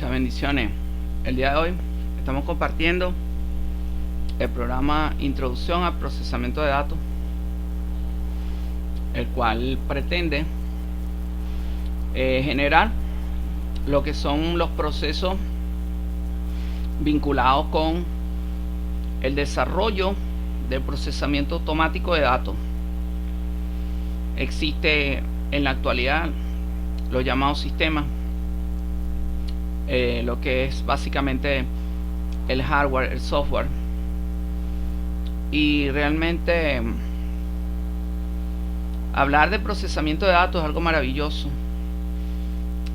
Muchas bendiciones. El día de hoy estamos compartiendo el programa Introducción al Procesamiento de Datos, el cual pretende generar lo que son los procesos vinculados con el desarrollo del procesamiento automático de datos. Existe en la actualidad los llamados sistemas, lo que es básicamente el hardware, el software, y realmente hablar de procesamiento de datos es algo maravilloso.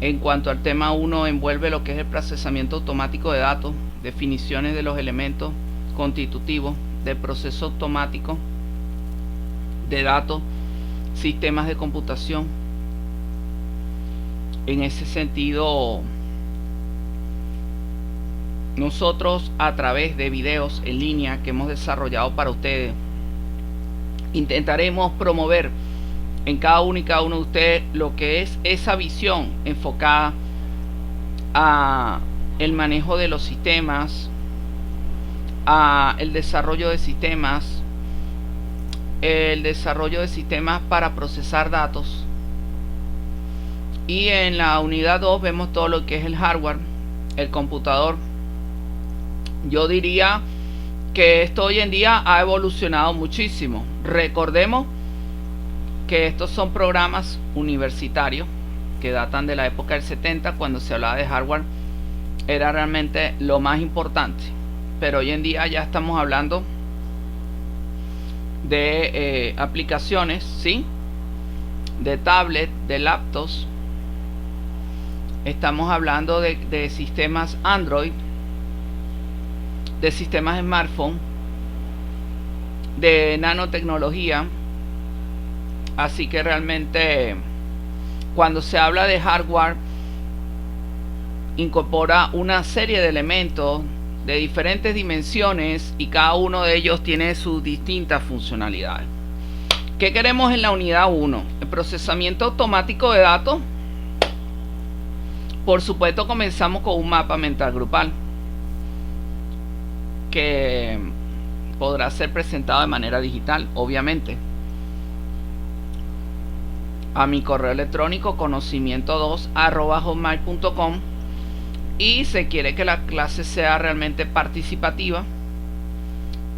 En cuanto al tema 1, envuelve lo que es el procesamiento automático de datos, definiciones de los elementos constitutivos del proceso automático de datos, sistemas de computación. En ese sentido, nosotros, a través de videos en línea que hemos desarrollado para ustedes, intentaremos promover en cada uno y cada uno de ustedes lo que es esa visión enfocada a el manejo de los sistemas, a el desarrollo de sistemas, para procesar datos. Y en la unidad 2 vemos todo lo que es el hardware, el computador. Yo diría que esto hoy en día ha evolucionado muchísimo. Recordemos que estos son programas universitarios que datan de la época del 70, cuando se hablaba de hardware, era realmente lo más importante. Pero hoy en día ya estamos hablando de aplicaciones, ¿sí?, de tablet, de laptops. Estamos hablando de sistemas Android, de sistemas smartphone, de nanotecnología. Así que realmente, cuando se habla de hardware, incorpora una serie de elementos de diferentes dimensiones y cada uno de ellos tiene sus distintas funcionalidades. ¿Qué queremos en la unidad 1? El procesamiento automático de datos. Por supuesto, comenzamos con un mapa mental grupal que podrá ser presentado de manera digital, obviamente, a mi correo electrónico conocimiento2@hotmail.com, y se quiere que la clase sea realmente participativa,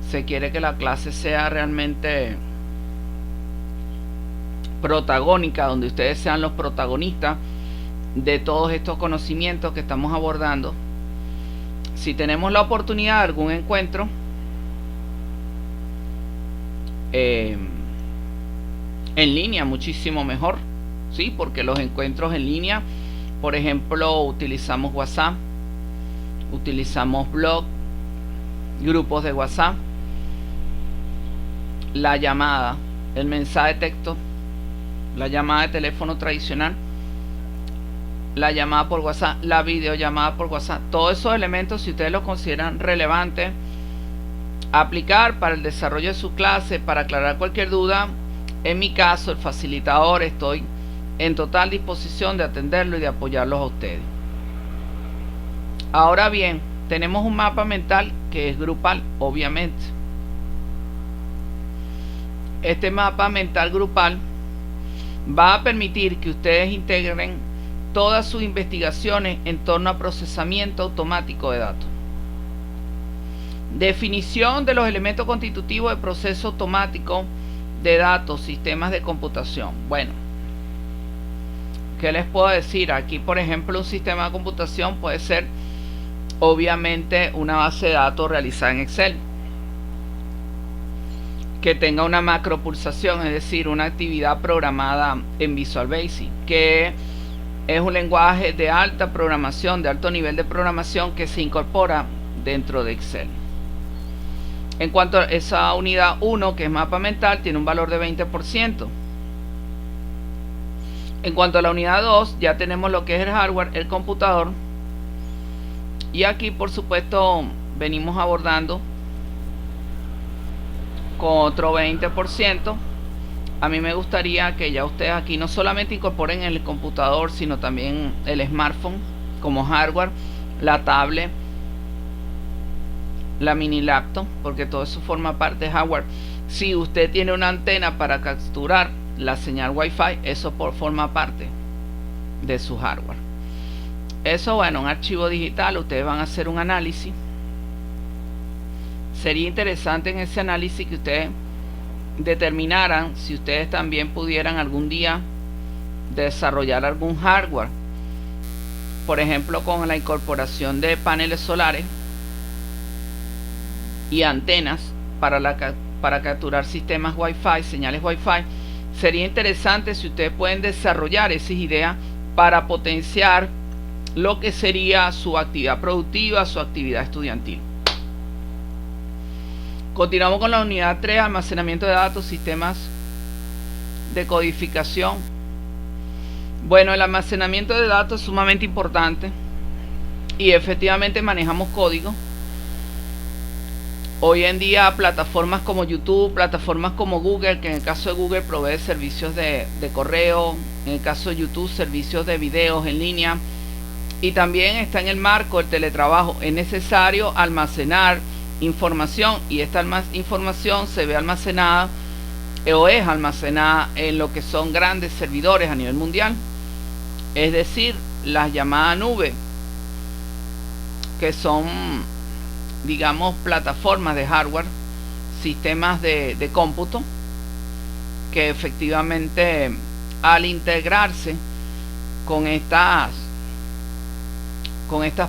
se quiere que la clase sea realmente protagónica, donde ustedes sean los protagonistas de todos estos conocimientos que estamos abordando. Si tenemos la oportunidad de algún encuentro en línea, muchísimo mejor, ¿sí? Porque los encuentros en línea, por ejemplo, utilizamos WhatsApp, utilizamos blog, grupos de WhatsApp, la llamada, el mensaje de texto, la llamada de teléfono tradicional, la llamada por WhatsApp, la videollamada por WhatsApp. Todos esos elementos, si ustedes los consideran relevantes, aplicar para el desarrollo de su clase, para aclarar cualquier duda, en mi caso, el facilitador, estoy en total disposición de atenderlo y de apoyarlos a ustedes. Ahora bien, tenemos un mapa mental que es grupal, obviamente. Este mapa mental grupal va a permitir que ustedes integren todas sus investigaciones en torno a procesamiento automático de datos. Definición de los elementos constitutivos de proceso automático de datos, sistemas de computación. Bueno, ¿qué les puedo decir? Aquí, por ejemplo, un sistema de computación puede ser obviamente una base de datos realizada en Excel, que tenga una macropulsación, es decir, una actividad programada en Visual Basic, que es un lenguaje de alta programación, de alto nivel de programación, que se incorpora dentro de Excel. En cuanto a esa unidad 1, que es mapa mental, tiene un valor de 20%. En cuanto a la unidad 2, ya tenemos lo que es el hardware, el computador. Y aquí, por supuesto, venimos abordando con otro 20%. A mí me gustaría que ya ustedes aquí no solamente incorporen el computador, sino también el smartphone como hardware, la tablet, la mini laptop, porque todo eso forma parte de hardware. Si usted tiene una antena para capturar la señal Wi-Fi, eso forma parte de su hardware. Eso, bueno, un archivo digital, ustedes van a hacer un análisis. Sería interesante en ese análisis que ustedes determinaran si ustedes también pudieran algún día desarrollar algún hardware, por ejemplo con la incorporación de paneles solares y antenas para capturar sistemas Wi-Fi, señales Wi-Fi. Sería interesante si ustedes pueden desarrollar esas ideas para potenciar lo que sería su actividad productiva, su actividad estudiantil. Continuamos con la unidad 3, almacenamiento de datos, sistemas de codificación. Bueno, el almacenamiento de datos es sumamente importante y efectivamente manejamos código. Hoy en día plataformas como YouTube, plataformas como Google, que en el caso de Google provee servicios de correo, en el caso de YouTube servicios de videos en línea, y también está en el marco del teletrabajo. Es necesario almacenar información y esta información se ve almacenada o es almacenada en lo que son grandes servidores a nivel mundial, es decir, las llamadas nubes, que son, digamos, plataformas de hardware, sistemas de cómputo, que efectivamente al integrarse con estas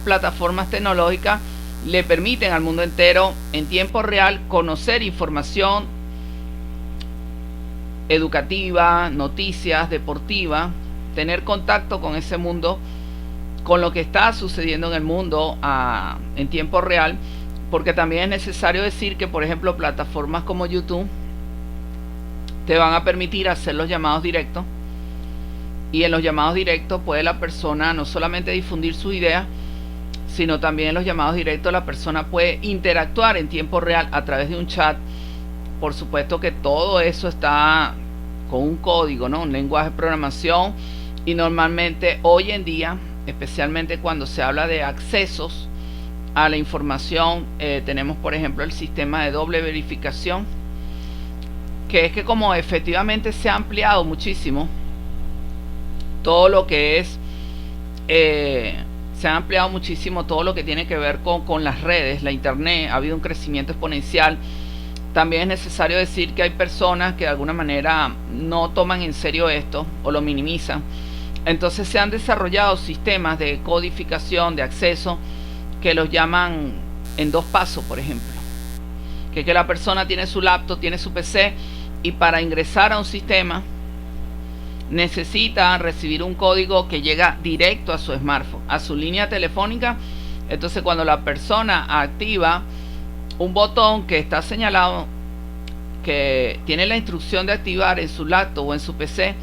plataformas tecnológicas le permiten al mundo entero en tiempo real conocer información educativa, noticias, deportiva, tener contacto con ese mundo, con lo que está sucediendo en el mundo en tiempo real, porque también es necesario decir que, por ejemplo, plataformas como YouTube te van a permitir hacer los llamados directos, y en los llamados directos puede la persona no solamente difundir sus ideas, sino también en los llamados directos la persona puede interactuar en tiempo real a través de un chat. Por supuesto que todo eso está con un código, ¿no? Un lenguaje de programación, y normalmente hoy en día, especialmente cuando se habla de accesos a la información, tenemos por ejemplo el sistema de doble verificación, que es que como efectivamente se ha ampliado muchísimo todo lo que es se ha ampliado muchísimo todo lo que tiene que ver con las redes, la internet, ha habido un crecimiento exponencial. También es necesario decir que hay personas que de alguna manera no toman en serio esto o lo minimizan. Entonces se han desarrollado sistemas de codificación, de acceso, que los llaman en 2 pasos, por ejemplo. Que la persona tiene su laptop, tiene su PC, y para ingresar a un sistema necesita recibir un código que llega directo a su smartphone, a su línea telefónica. Entonces cuando la persona activa un botón que está señalado, que tiene la instrucción de activar en su laptop o en su PC,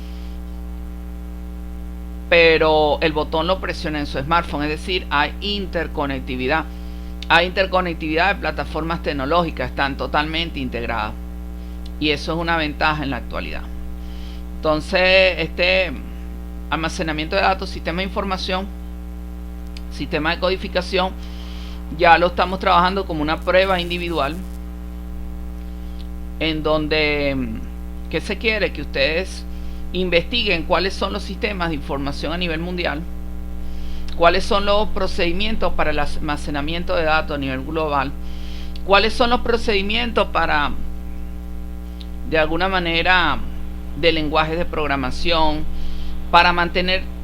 pero el botón lo presiona en su smartphone, es decir, hay interconectividad. Hay interconectividad de plataformas tecnológicas, están totalmente integradas, y eso es una ventaja en la actualidad. Entonces, este almacenamiento de datos, sistema de información, sistema de codificación, ya lo estamos trabajando como una prueba individual, en donde, ¿qué se quiere? Que ustedes investiguen cuáles son los sistemas de información a nivel mundial, cuáles son los procedimientos para el almacenamiento de datos a nivel global, cuáles son los procedimientos para, de alguna manera, de lenguajes de programación, para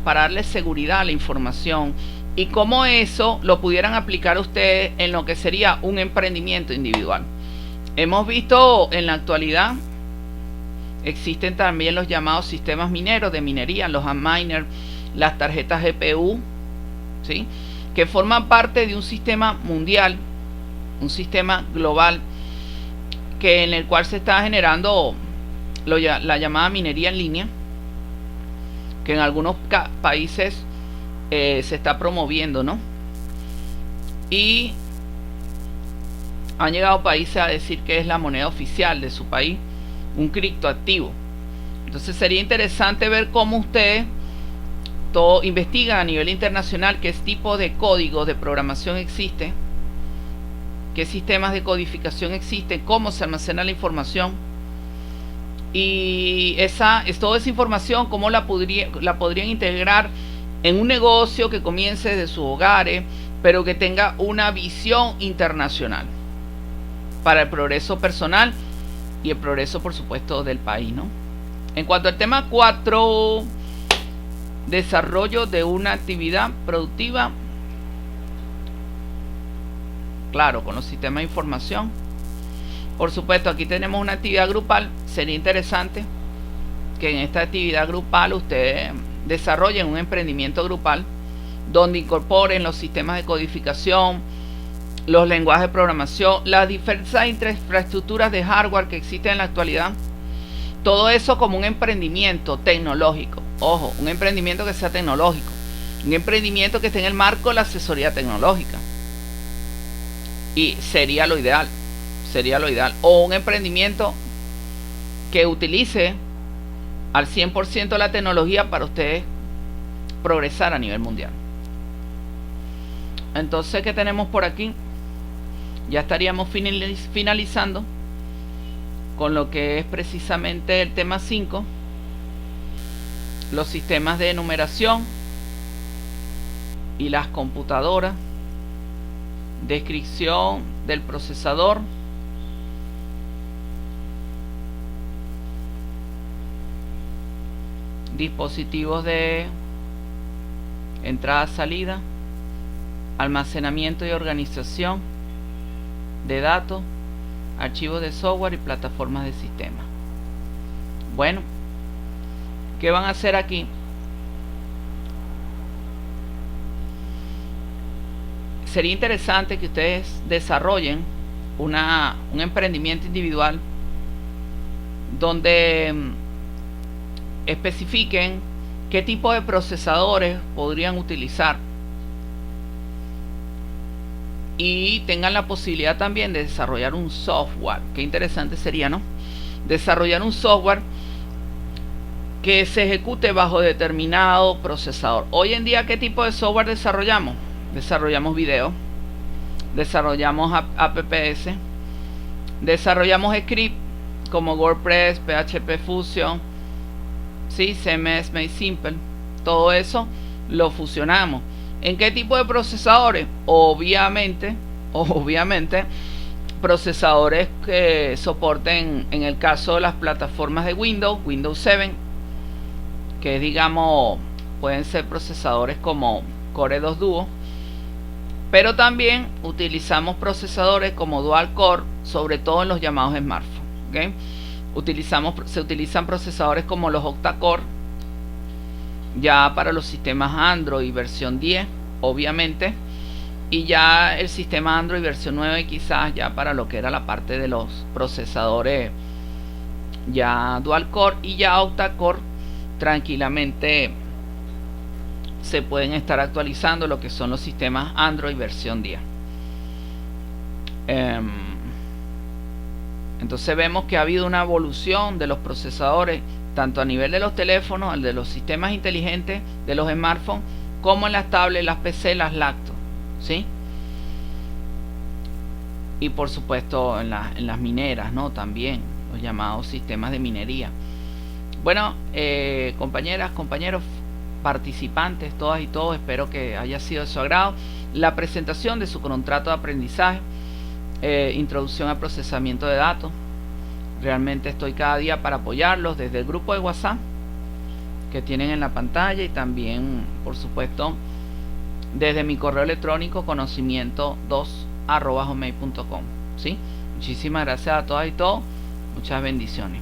darle seguridad a la información, y cómo eso lo pudieran aplicar ustedes en lo que sería un emprendimiento individual. Hemos visto en la actualidad, existen también los llamados sistemas mineros de minería, los miners, las tarjetas GPU, ¿sí?, que forman parte de un sistema mundial, un sistema global, en el cual se está generando la llamada minería en línea, que en algunos países se está promoviendo, ¿no? Y han llegado países a decir que es la moneda oficial de su país, un criptoactivo. Entonces sería interesante ver cómo ustedes investigan a nivel internacional qué tipo de códigos de programación existe, qué sistemas de codificación existen, cómo se almacena la información, y toda esa información cómo la podrían integrar en un negocio que comience desde sus hogares, pero que tenga una visión internacional para el progreso personal y el progreso, por supuesto, del país, ¿no? En cuanto al tema 4, desarrollo de una actividad productiva, claro, con los sistemas de información. Por supuesto, aquí tenemos una actividad grupal. Sería interesante que en esta actividad grupal ustedes desarrollen un emprendimiento grupal donde incorporen los sistemas de codificación, los lenguajes de programación, las diversas infraestructuras de hardware que existen en la actualidad. Todo eso como un emprendimiento tecnológico. Ojo, un emprendimiento que sea tecnológico. Un emprendimiento que esté en el marco de la asesoría tecnológica. Y sería lo ideal. Sería lo ideal. O un emprendimiento que utilice al 100% la tecnología para ustedes progresar a nivel mundial. Entonces, ¿qué tenemos por aquí? Ya estaríamos finalizando con lo que es precisamente el tema 5, los sistemas de numeración y las computadoras, descripción del procesador, dispositivos de entrada-salida, almacenamiento y organización de datos, archivos de software y plataformas de sistema. Bueno, ¿qué van a hacer aquí? Sería interesante que ustedes desarrollen un emprendimiento individual donde especifiquen qué tipo de procesadores podrían utilizar y tengan la posibilidad también de desarrollar un software. Qué interesante sería, ¿no? Desarrollar un software que se ejecute bajo determinado procesador. Hoy en día, ¿qué tipo de software desarrollamos? Desarrollamos video, desarrollamos apps, desarrollamos script como WordPress, PHP Fusion, ¿sí? CMS, Made Simple. Todo eso lo fusionamos. ¿En qué tipo de procesadores? Obviamente procesadores que soporten, en el caso de las plataformas de Windows 7, que digamos pueden ser procesadores como Core 2 Duo, pero también utilizamos procesadores como Dual Core, sobre todo en los llamados smartphones, ¿okay? Se utilizan procesadores como los octa-core ya para los sistemas Android versión 10, obviamente, y ya el sistema Android versión 9 quizás ya para lo que era la parte de los procesadores ya dual core y ya octa-core. Tranquilamente se pueden estar actualizando lo que son los sistemas Android versión 10. Entonces vemos que ha habido una evolución de los procesadores tanto a nivel de los teléfonos, al de los sistemas inteligentes, de los smartphones, como en las tablets, las PC, las laptops, ¿sí? Y por supuesto en las mineras, ¿no? También los llamados sistemas de minería. Bueno, compañeras, compañeros, participantes, todas y todos, espero que haya sido de su agrado la presentación de su contrato de aprendizaje, introducción al procesamiento de datos. Realmente estoy cada día para apoyarlos desde el grupo de WhatsApp que tienen en la pantalla y también, por supuesto, desde mi correo electrónico conocimiento2@gmail.com, ¿sí? Muchísimas gracias a todas y todos. Muchas bendiciones.